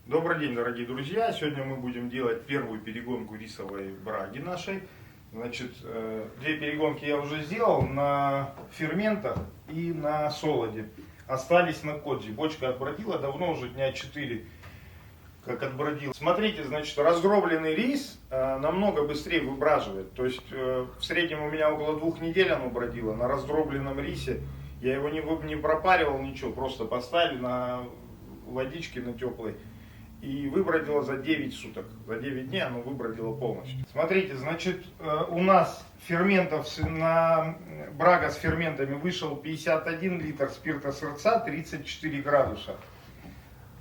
Добрый день, дорогие друзья! Сегодня мы будем делать первую перегонку рисовой браги нашей. Значит, две перегонки я уже сделал на ферментах и на солоде. Остались на коджи. Бочка отбродила давно, уже дня 4 как отбродил. Смотрите, значит, раздробленный рис намного быстрее выбраживает. То есть в среднем у меня около 2 недель оно бродило на раздробленном рисе. Я его не пропаривал, ничего, просто поставили на водичке на теплой. И выбродило за 9 суток. За 9 дней оно выбродило полностью. Смотрите, значит, у нас ферментов на брага с ферментами вышел 51 литр спирта сырца, 34 градуса.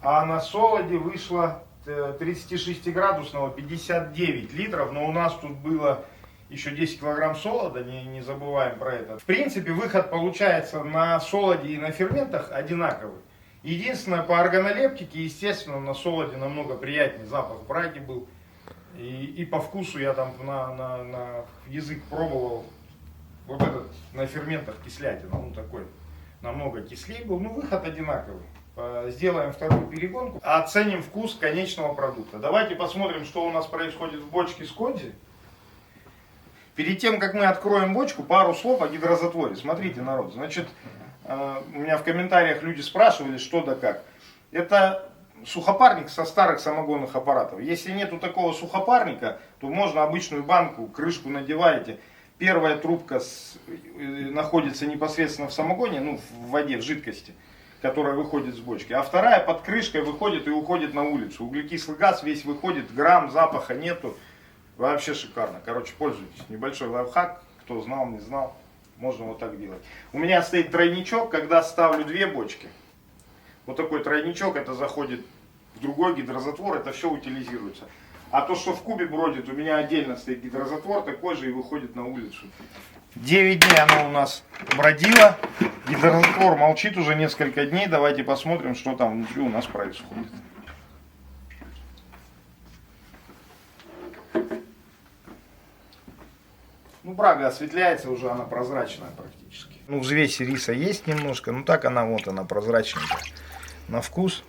А на солоде вышло 36-градусного 59 литров. Но у нас тут было еще 10 килограмм солода, не забываем про это. В принципе, выход получается на солоде и на ферментах одинаковый. Единственное, по органолептике, естественно, на солоде намного приятнее запах браги был. И по вкусу я там на язык пробовал. Вот этот на ферментах кислятина, он такой намного кислее был. Ну, выход одинаковый. Сделаем вторую перегонку. Оценим вкус конечного продукта. Давайте посмотрим, что у нас происходит в бочке с коджи. Перед тем, как мы откроем бочку, пару слов о гидрозатворе. Смотрите, народ, значит... У меня в комментариях люди спрашивали, что да как. Это сухопарник со старых самогонных аппаратов. Если нету такого сухопарника, то можно обычную банку, крышку надеваете. Первая трубка находится непосредственно в самогоне, ну в воде, в жидкости, которая выходит с бочки. А вторая под крышкой выходит и уходит на улицу. Углекислый газ весь выходит, грамм запаха нету. Вообще шикарно. Короче, пользуйтесь. Небольшой лайфхак, кто знал, не знал. Можно вот так делать. У меня стоит тройничок, когда ставлю 2 бочки. Вот такой тройничок, это заходит в другой гидрозатвор, это все утилизируется. А то, что в кубе бродит, у меня отдельно стоит гидрозатвор, такой же и выходит на улицу. 9 дней оно у нас бродило. Гидрозатвор молчит уже несколько дней. Давайте посмотрим, что там внутри у нас происходит. Ну, брага осветляется уже, она прозрачная практически. Ну, взвесь риса есть немножко, ну так она вот, она прозрачненькая. На вкус.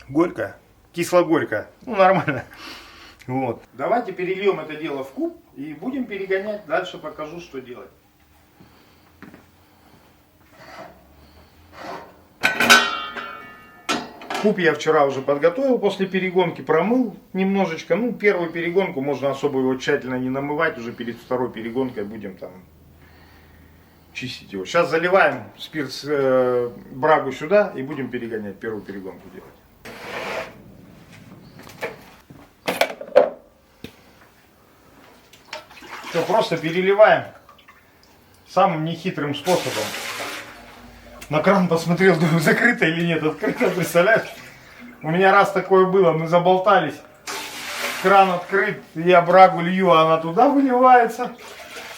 Горькая, кисло-горькая, ну нормально. Вот. Давайте перельем это дело в куб и будем перегонять. Дальше покажу, что делать. Куб я вчера уже подготовил после перегонки, промыл немножечко. Ну, первую перегонку можно особо его тщательно не намывать, уже перед второй перегонкой будем там чистить его. Сейчас заливаем брагу сюда и будем перегонять, первую перегонку делать. Все, просто переливаем самым нехитрым способом. На кран посмотрел, думаю, закрыто или нет. Открыто, представляешь? У меня раз такое было, мы заболтались. Кран открыт, я брагу лью, а она туда выливается.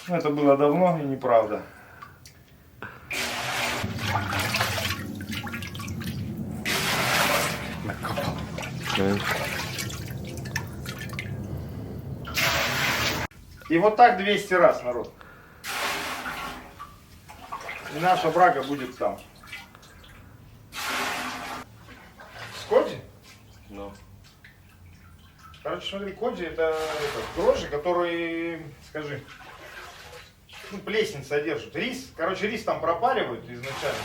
Это было давно и неправда. И вот так 200 раз, народ. И наша брага будет там. С коджи? No. Короче, смотри, коджи это дрожжи, которые, скажи, ну, плесень содержат. Рис, короче, рис там пропаривают изначально.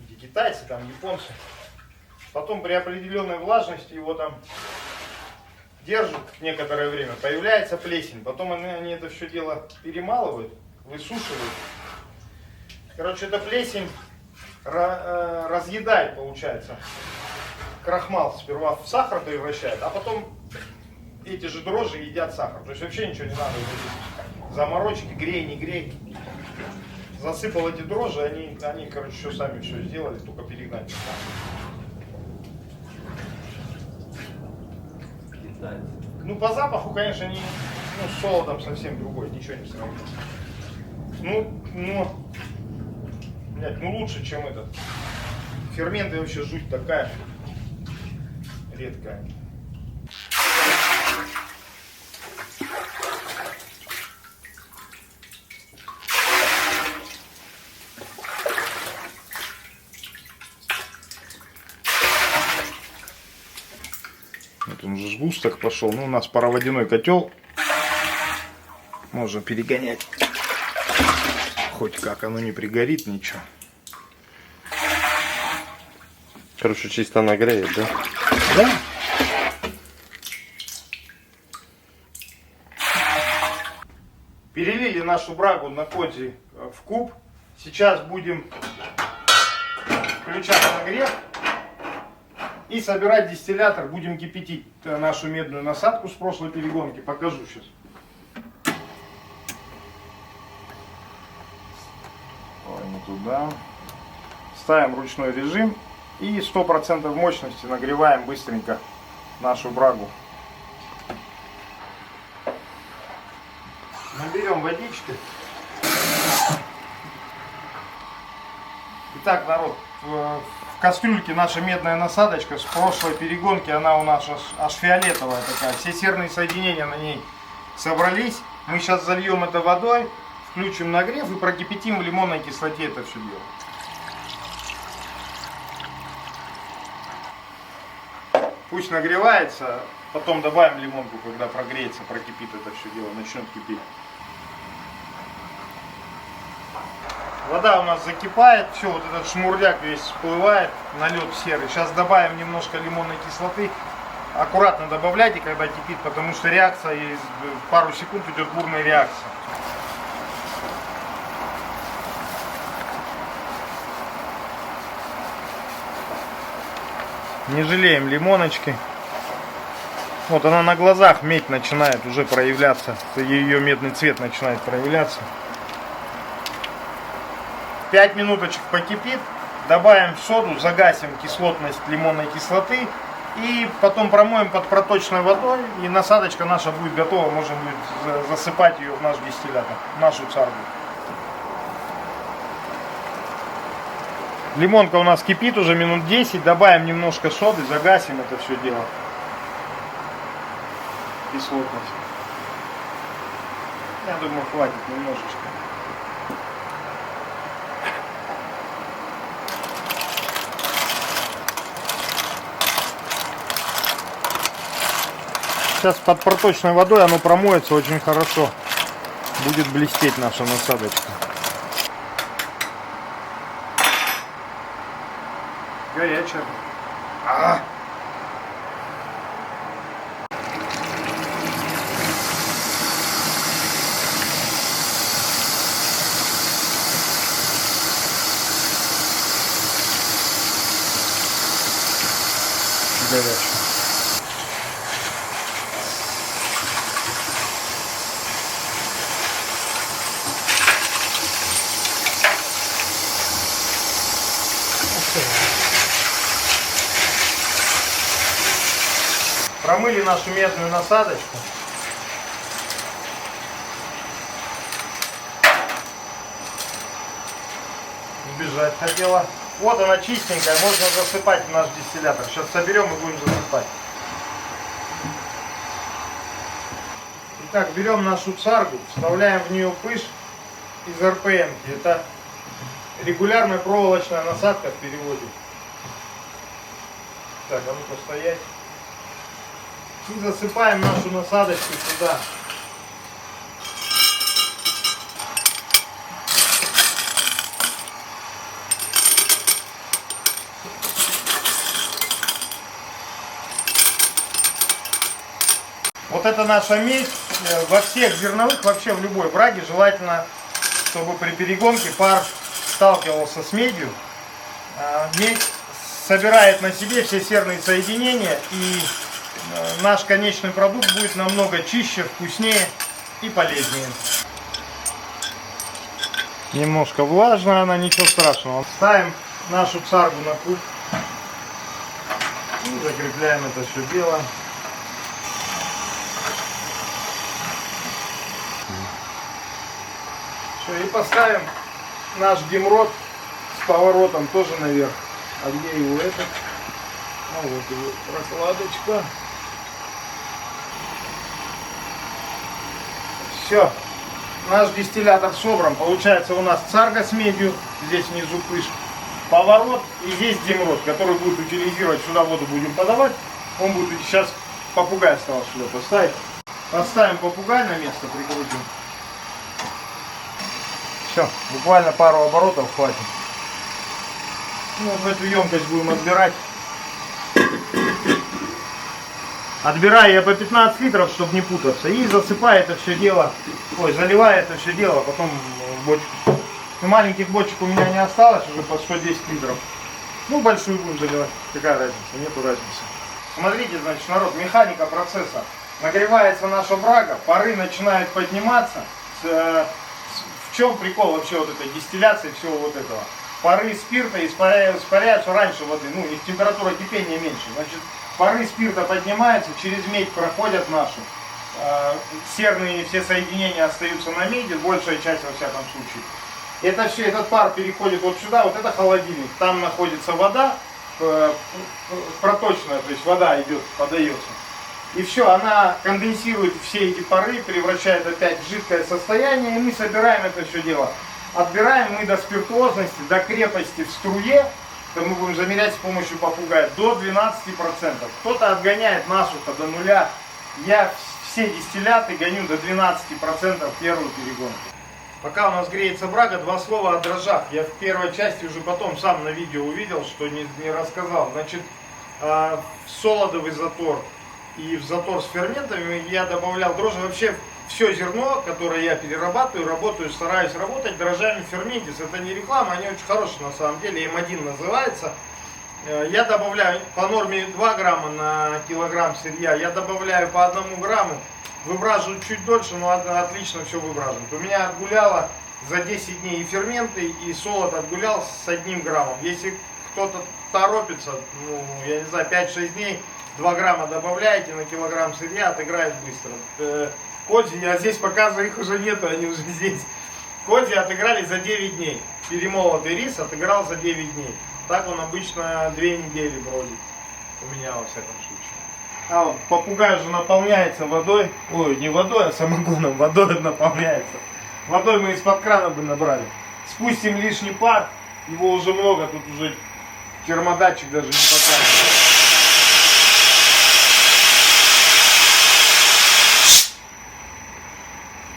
Эти китайцы, там, японцы. Потом при определенной влажности его там держат некоторое время. Появляется плесень. Потом они это все дело перемалывают, высушивают. Короче, эта плесень разъедает, получается, крахмал. Сперва в сахар превращает, а потом эти же дрожжи едят сахар. То есть вообще ничего не надо. Заморочки, грей, не грей. Засыпал эти дрожжи, они короче, все сами все сделали, только перегнать. Ну, по запаху, конечно, они, ну, с солодом совсем другой, ничего не сравнится. Блядь, ну лучше, чем этот. Ферменты вообще жуть такая редкая. Вот он уже сгусток пошел. Ну, у нас пароводяной котел. Можно перегонять. Хоть как оно не пригорит, ничего. Короче, чисто нагреет, да? Да. Перелили нашу брагу на козе в куб. Сейчас будем включать нагрев и собирать дистиллятор. Будем кипятить нашу медную насадку с прошлой перегонки. Покажу сейчас. Ой, не туда. Ставим ручной режим и 100% мощности нагреваем быстренько нашу брагу. Наберем водички. Итак, народ, в кастрюльке наша медная насадочка с прошлой перегонки, она у нас аж фиолетовая такая. Все серные соединения на ней собрались. Мы сейчас зальем это водой, включим нагрев и прокипятим в лимонной кислоте это все дело. Пусть нагревается, потом добавим лимонку, когда прогреется, прокипит это все дело, начнет кипеть. Вода у нас закипает, все, вот этот шмурдяк весь всплывает, налет серый. Сейчас добавим немножко лимонной кислоты. Аккуратно добавляйте, когда кипит, потому что реакция, и пару секунд идет бурная реакция. Не жалеем лимоночки. Вот она на глазах, медь начинает уже проявляться, ее медный цвет начинает проявляться. 5 минуточек покипит, добавим соду, загасим кислотность лимонной кислоты и потом промоем под проточной водой, и насадочка наша будет готова, можно будет засыпать ее в наш дистиллятор, в нашу царгу. Лимонка у нас кипит уже минут 10, добавим немножко соды, загасим это все дело. Кислотность. Я думаю, хватит немножечко. Сейчас под проточной водой оно промоется очень хорошо. Будет блестеть наша насадочка. Горячая. Горячая. Промыли нашу медную насадочку. Сбежать хотела. Вот она чистенькая, можно засыпать в наш дистиллятор. Сейчас соберем и будем засыпать. Итак, берем нашу царгу, вставляем в нее пыш из РПМ. Это регулярная проволочная насадка в переводе. Так, а ну-ка стоять. И засыпаем нашу насадочку сюда. Вот это наша медь. Во всех зерновых, вообще в любой браге желательно, чтобы при перегонке пар сталкивался с медью. Медь собирает на себе все серные соединения, и наш конечный продукт будет намного чище, вкуснее и полезнее. Немножко влажная она, ничего страшного. Ставим нашу царгу на куб и закрепляем это все дело. Все, и поставим наш гемрот с поворотом тоже наверх. А где его этот? А вот его прокладочка. Все, наш дистиллятор собран. Получается у нас царга с медью, здесь внизу пыш, поворот и здесь гемрот, который будет утилизировать. Сюда воду будем подавать. Он будет сейчас попугай осталось сюда поставить. Поставим попугай на место, прикрутим. Все, буквально пару оборотов хватит. Ну, в эту емкость будем отбирать. Отбираю я по 15 литров, чтобы не путаться. И засыпаю это все дело, заливаю это все дело потом в бочку. Ну, маленьких бочек у меня не осталось, уже по 110 литров. Ну, большую будем заливать. Какая разница? Нету разницы. Смотрите, значит, народ, механика процесса. Нагревается наша брага, пары начинают подниматься. В чем прикол вообще вот этой дистилляции всего вот этого? Пары спирта испаряются раньше воды, ну, их температура кипения меньше. Значит, пары спирта поднимаются, через медь проходят нашу. Серные все соединения остаются на меди, большая часть во всяком случае. Это все, этот пар переходит вот сюда, вот это холодильник. Там находится вода проточная, то есть вода идет, подается. И все, она конденсирует все эти пары, превращает опять в жидкое состояние, и мы собираем это все дело. Отбираем мы до спиртуозности, до крепости в струе, это мы будем замерять с помощью попугая, до 12%. Кто-то отгоняет насухо до нуля. Я все дистилляты гоню до 12% первую перегонку. Пока у нас греется брага, два слова о дрожжах. Я в первой части уже потом сам на видео увидел, что не рассказал. Значит, в солодовый затор и в затор с ферментами я добавлял дрожжи. Вообще все зерно, которое я перерабатываю, стараюсь работать дрожжами Fermentis. Это не реклама, они очень хорошие на самом деле, М1 называется. Я добавляю по норме 2 грамма на килограмм сырья, я добавляю по 1 грамму. Выбраживаю чуть дольше, но отлично все выбраживает. У меня отгуляло за 10 дней и ферменты, и солод отгулял с 1 граммом. Если кто-то торопится, ну, я не знаю, 5-6 дней, 2 грамма добавляете на килограмм сырья, отыграет быстро. Кодзи, я здесь показываю, их уже нету, они уже здесь. Кодзи отыграли за 9 дней. Перемолотый рис отыграл за 9 дней. Так он обычно 2 недели бродит. У меня во всяком случае. А вот попугай уже наполняется водой. Ой, не водой, а самогоном. Водой наполняется. Водой мы из-под крана бы набрали. Спустим лишний пар. Его уже много, тут уже термодатчик даже не показывает.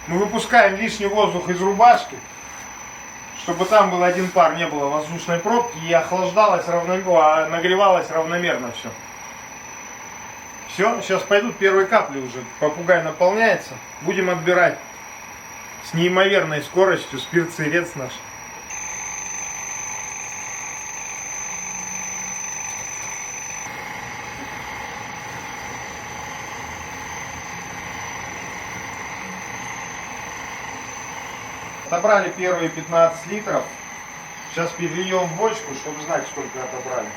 Мы выпускаем лишний воздух из рубашки, чтобы там был один пар, не было воздушной пробки и охлаждалось нагревалось равномерно все. Все, сейчас пойдут первые капли уже. Попугай наполняется. Будем отбирать с неимоверной скоростью спирт-сырец наш. Отобрали первые 15 литров. Сейчас перельем в бочку, чтобы знать, сколько отобрали.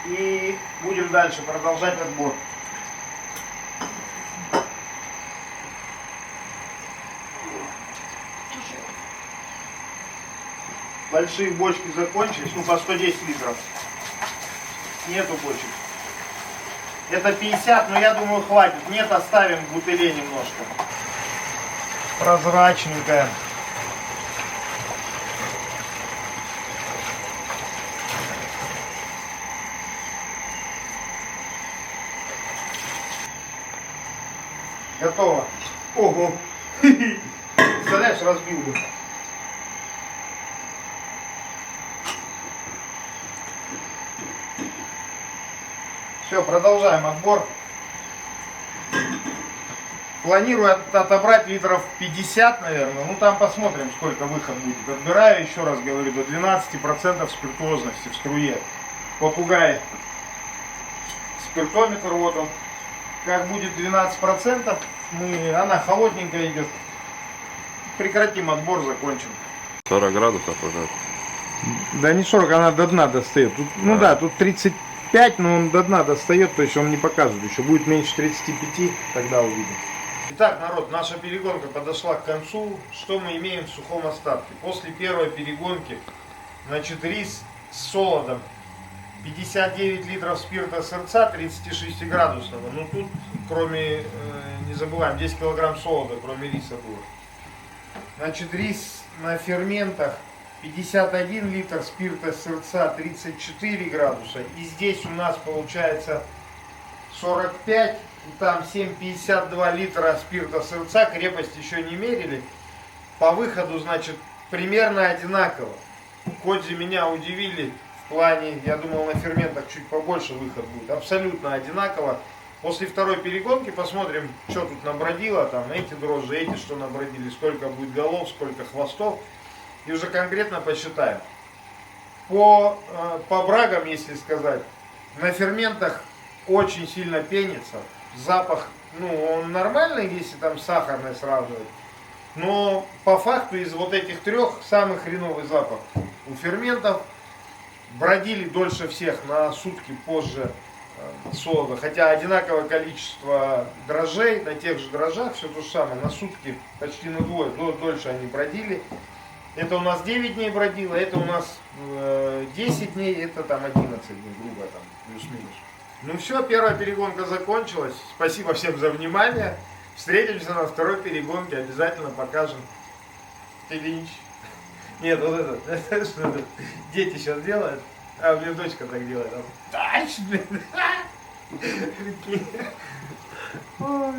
И будем дальше продолжать отбор. Большие бочки закончились, ну по 110 литров. Нету бочек. Это 50, но я думаю хватит. Нет, оставим в бутыле немножко. Прозрачненькая. Готово. Ого. Представляешь, разбил бы. Все, продолжаем отбор. Планирую отобрать литров 50, наверное. Ну там посмотрим, сколько выход будет. Отбираю, еще раз говорю, до 12% спиртуозности в струе. Попугай. Спиртометр, вот он. Как будет 12%, она холодненькая идет. Прекратим отбор, закончим. 40 градусов уже. Да не 40, она до дна достает. Тут, ну да, тут 35, но он до дна достает, то есть он не показывает. Еще будет меньше 35, тогда увидим. Итак, народ, наша перегонка подошла к концу. Что мы имеем в сухом остатке? После первой перегонки, значит, рис с солодом. 59 литров спирта сырца 36 градусного. Ну тут, кроме, не забываем, 10 килограмм солода, кроме риса было. Значит, рис на ферментах 51 литр спирта сырца 34 градуса. И здесь у нас получается 45, и там 7,52 литра спирта сырца, крепость еще не мерили. По выходу, значит, примерно одинаково. Кодзи меня удивили в плане, я думал, на ферментах чуть побольше выход будет. Абсолютно одинаково. После второй перегонки посмотрим, что тут набродило, там эти дрожжи, эти что набродили, сколько будет голов, сколько хвостов. И уже конкретно посчитаем. По брагам, если сказать, на ферментах очень сильно пенится. Запах, ну, он нормальный, если там сахарный сравнивать. Но по факту из вот этих трех самый хреновый запах. У ферментов бродили дольше всех, на сутки позже солода. Хотя одинаковое количество дрожжей, на тех же дрожжах, все то же самое, на сутки почти на двое, дольше они бродили. Это у нас 9 дней бродило, это у нас 10 дней, это там 11 дней, грубо там, плюс-минус. Ну все, первая перегонка закончилась. Спасибо всем за внимание. Встретимся на второй перегонке, обязательно покажем. Ты Нет, вот это, что это, дети сейчас делают, а у меня дочка так делает. Тач, блин. Ой.